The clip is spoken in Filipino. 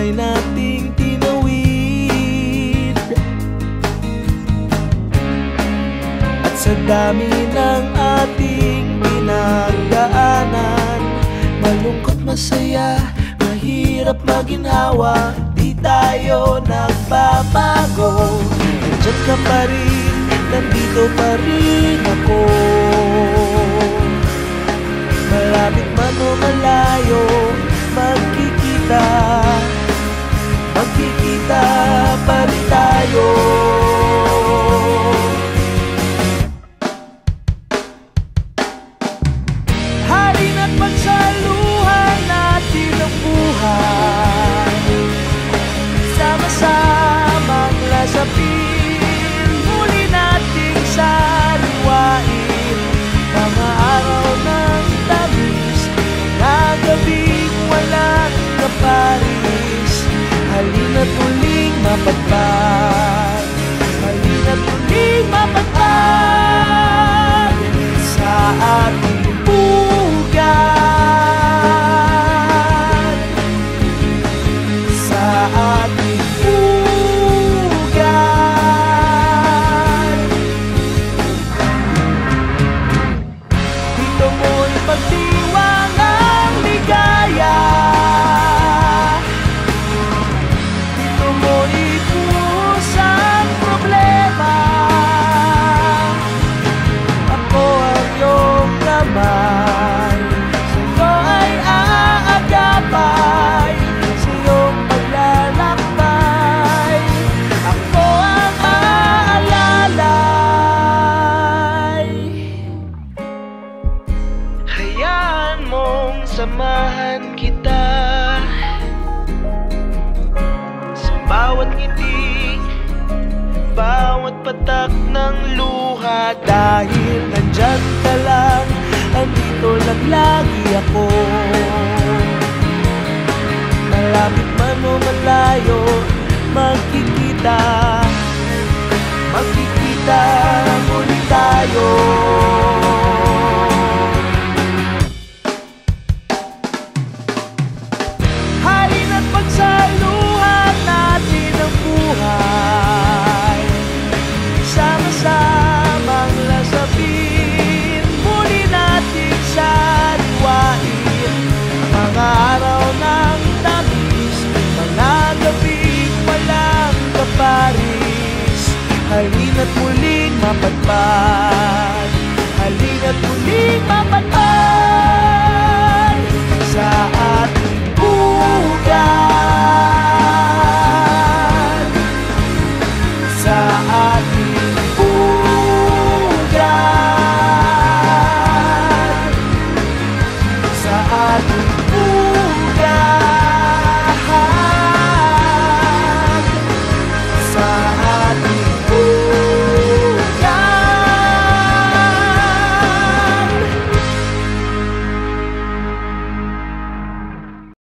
buhay nating tinawid. At sa dami ng ating pinagdaanan, malungkot, masaya, mahirap maginhawa, di tayo nagbabago. Nandiyan ka pa rin, nandito pa rin ako. Malapit man o malayo, magkikita, magkikita pa rin tayo. Halina't pagsaluhan natin ang buhay, sama-samang lasapin, muli nating sariwain mga araw ng tamis, na gabing walang kaparis. Halina't muling mapagpag, halina't muling mapagpag sa ating pugad, sa ating pugad. Dito mo'y pagdiwang ang ligaya, dito mo'y puhos ang problema. Ako ang iyong kamay, sa'yo ay aagapay, sa iyong paglalakbay ako ang aalalay. Hayaan mong samahan kita sa bawat ngiti, bawat patak ng luha. Dahil nandyan ka lang, andito lang lagi ako. Malapit man o malayo, magkikita, magkikita muli tayo. Halina't pagsaluhan natin ang buhay, sama-samang lasapin, muli nating sariwain mga araw ng tamis, mga gabing walang kaparis. Halina't muling mapagpag,